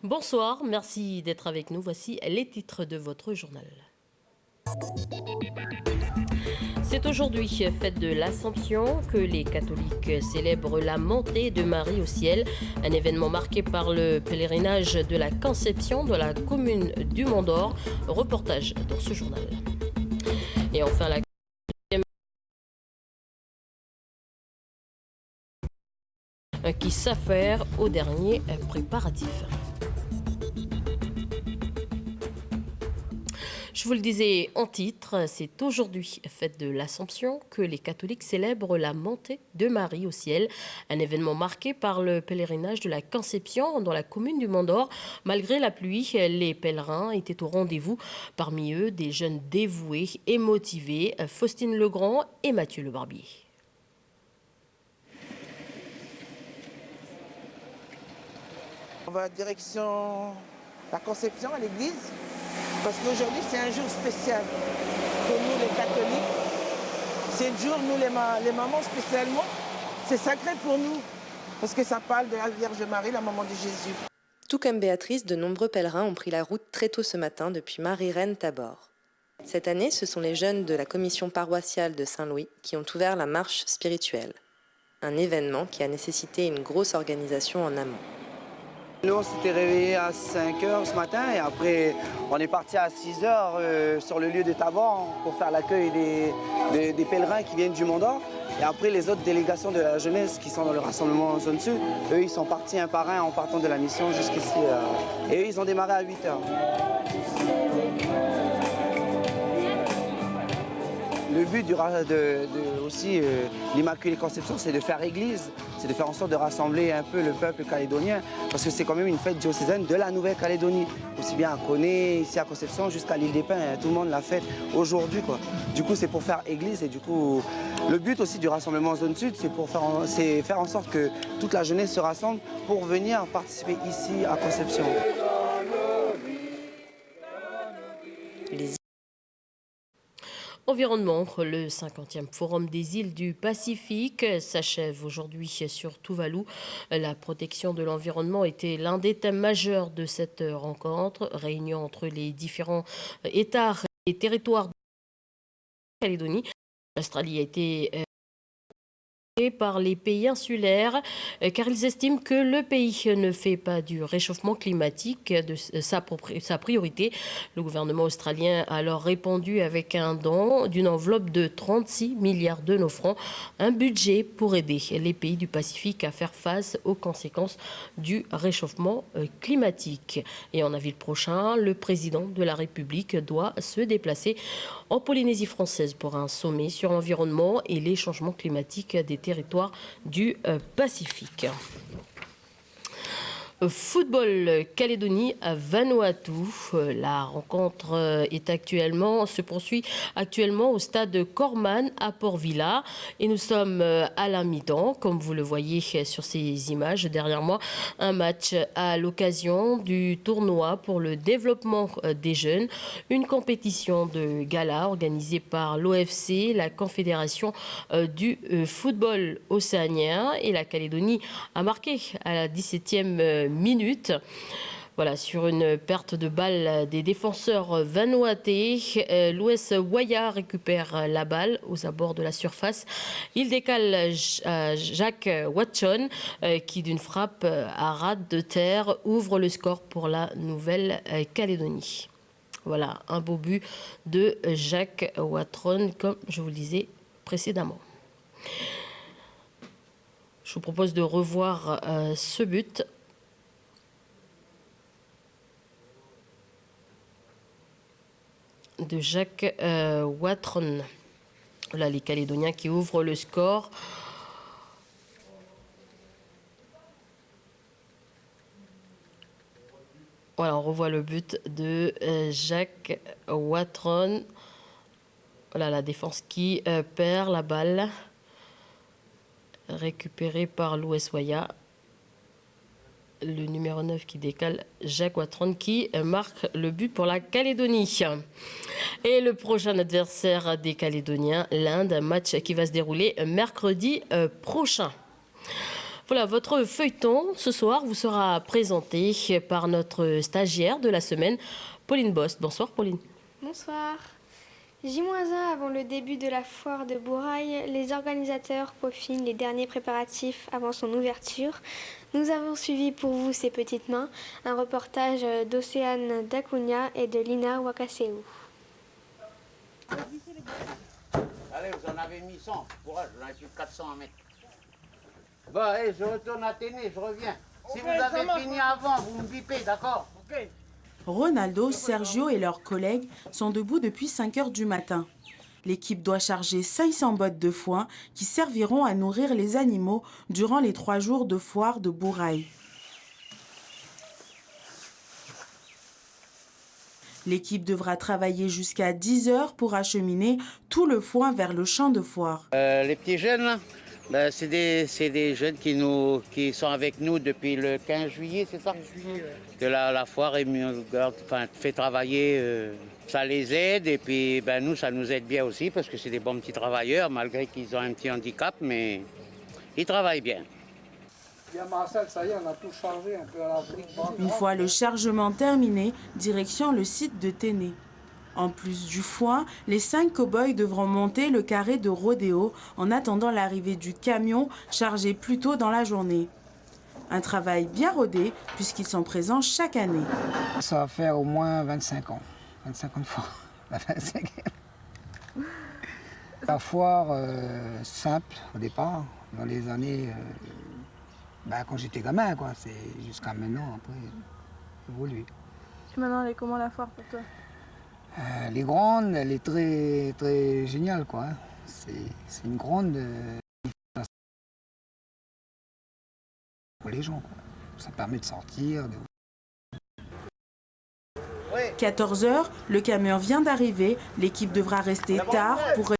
Bonsoir, merci d'être avec nous. Voici les titres de votre journal. C'est aujourd'hui, fête de l'Assomption, que les catholiques célèbrent la montée de Marie au ciel, un événement marqué par le pèlerinage de la Conception dans la commune du Mont d'Or. Reportage dans ce journal. Et enfin, la qui s'affaire au dernier préparatif. Je vous le disais en titre, c'est aujourd'hui, fête de l'Assomption, que les catholiques célèbrent la montée de Marie au ciel, un événement marqué par le pèlerinage de la Conception dans la commune du Mont d'Or. Malgré la pluie, les pèlerins étaient au rendez-vous. Parmi eux, des jeunes dévoués et motivés, Faustine Legrand et Mathieu Le Barbier. On va direction la Conception à l'église, parce qu'aujourd'hui c'est un jour spécial pour nous les catholiques. C'est un jour, nous les mamans spécialement, c'est sacré pour nous, parce que ça parle de la Vierge Marie, la maman de Jésus. Tout comme Béatrice, de nombreux pèlerins ont pris la route très tôt ce matin depuis Marie-Reine-Tabor. Cette année, ce sont les jeunes de la commission paroissiale de Saint-Louis qui ont ouvert la marche spirituelle. Un événement qui a nécessité une grosse organisation en amont. Nous, on s'était réveillés à 5 h ce matin et après, on est parti à 6 h sur le lieu de Tabor pour faire l'accueil des pèlerins qui viennent du Mont d'Or. Et après, les autres délégations de la jeunesse qui sont dans le rassemblement en zone sud, eux, ils sont partis un par un en partant de la mission jusqu'ici. Et eux, ils ont démarré à 8 h. Le but aussi l'Immaculée Conception, c'est de faire église, c'est de faire en sorte de rassembler un peu le peuple calédonien, parce que c'est quand même une fête diocésaine de la Nouvelle-Calédonie, aussi bien à Koné, ici à Conception, jusqu'à l'île des Pins, tout le monde la fête aujourd'hui, quoi. Du coup, c'est pour faire église et du coup, le but aussi du rassemblement en zone sud, c'est faire en sorte que toute la jeunesse se rassemble pour venir participer ici à Conception. Environnement, le 50e Forum des îles du Pacifique s'achève aujourd'hui sur Tuvalu. La protection de l'environnement était l'un des thèmes majeurs de cette rencontre, réunion entre les différents États et territoires de la Calédonie. L'Australie a été par les pays insulaires, car ils estiment que le pays ne fait pas du réchauffement climatique de sa priorité. Le gouvernement australien a alors répondu avec un don d'une enveloppe de 36 milliards de nos francs, un budget pour aider les pays du Pacifique à faire face aux conséquences du réchauffement climatique. Et en avril prochain, le président de la République doit se déplacer en Polynésie française pour un sommet sur l'environnement et les changements climatiques des territoires du Pacifique. Football Calédonie à Vanuatu. La rencontre se poursuit actuellement au stade Corman à Port-Vila et nous sommes à la mi-temps, comme vous le voyez sur ces images derrière moi. Un match à l'occasion du tournoi pour le développement des jeunes, une compétition de gala organisée par l'OFC, la Confédération du football océanien, et la Calédonie a marqué à la 17e minute. Voilà, sur une perte de balle des défenseurs vanuatais, l'US Waya récupère la balle aux abords de la surface. Il décale Jacques Watson qui, d'une frappe à ras de terre, ouvre le score pour la Nouvelle-Calédonie. Voilà, un beau but de Jacques Watson, comme je vous le disais précédemment. Je vous propose de revoir ce but. De Jacques Watron. Là, les Calédoniens qui ouvrent le score. Voilà, on revoit le but de Jacques Watron. Voilà, la défense qui perd la balle. récupéré par l'Ouest-Ouaya. Le numéro 9 qui décale, Jacques Ouattran, qui marque le but pour la Calédonie. Et le prochain adversaire des Calédoniens, l'Inde, un match qui va se dérouler mercredi prochain. Voilà, votre feuilleton ce soir vous sera présenté par notre stagiaire de la semaine, Pauline Bost. Bonsoir Pauline. Bonsoir. J-1 avant le début de la foire de Bourail, les organisateurs peaufinent les derniers préparatifs avant son ouverture. Nous avons suivi pour vous ces petites mains, un reportage d'Océane Dacunia et de Lina Wakaseu. Allez, vous en avez mis 100, courage, j'en ai plus de 400 à mettre. Bon, allez, je retourne à Téné, je reviens. Si vous avez fini avant, vous me bipez, d'accord? Ok. Ronaldo, Sergio et leurs collègues sont debout depuis 5 heures du matin. L'équipe doit charger 500 bottes de foin qui serviront à nourrir les animaux durant les 3 jours de foire de Bourail. L'équipe devra travailler jusqu'à 10 heures pour acheminer tout le foin vers le champ de foire. Les petits jeunes, là, ben, c'est des jeunes qui sont avec nous depuis le 15 juillet, c'est ça? 15 juillet, ouais. Que la foire fait travailler, ça les aide et puis ben, nous, ça nous aide bien aussi parce que c'est des bons petits travailleurs malgré qu'ils ont un petit handicap, mais ils travaillent bien. Bien Marcel, ça y est, on a tout chargé un peu à la brique. Une fois le chargement terminé, direction le site de Téné. En plus du foin, les 5 cow-boys devront monter le carré de rodéo en attendant l'arrivée du camion chargé plus tôt dans la journée. Un travail bien rodé puisqu'ils sont présents chaque année. Ça va faire au moins 25 ans. 25 ans de foire. La 25e. La foire simple au départ, dans les années quand j'étais gamin, quoi. C'est jusqu'à maintenant, après, évolué. Maintenant, elle est comment la foire pour toi? Elle est grande, elle est très, très géniale, quoi. C'est une grande pour les gens, quoi. Ça permet de sortir. 14 heures, le camion vient d'arriver. L'équipe devra rester tard pour...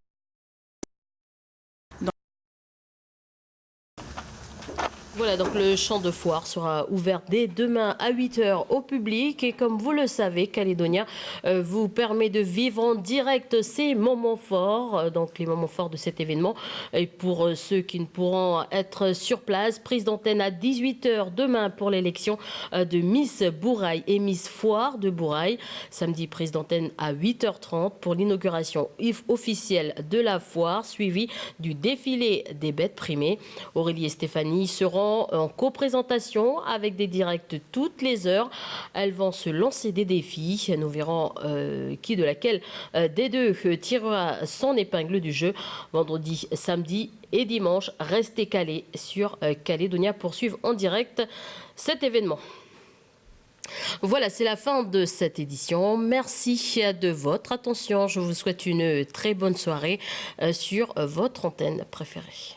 Voilà, donc le champ de foire sera ouvert dès demain à 8 h au public. Et comme vous le savez, Calédonia vous permet de vivre en direct ces moments forts, donc les moments forts de cet événement. Et pour ceux qui ne pourront être sur place, prise d'antenne à 18 h demain pour l'élection de Miss Bourail et Miss Foire de Bourail. Samedi, prise d'antenne à 8h30 pour l'inauguration officielle de la foire, suivie du défilé des bêtes primées. Aurélie et Stéphanie seront en coprésentation avec des directs toutes les heures. Elles vont se lancer des défis. Nous verrons qui de laquelle des deux tirera son épingle du jeu. Vendredi, samedi et dimanche, restez calés sur Calédonia pour suivre en direct cet événement. Voilà, c'est la fin de cette édition. Merci de votre attention. Je vous souhaite une très bonne soirée sur votre antenne préférée.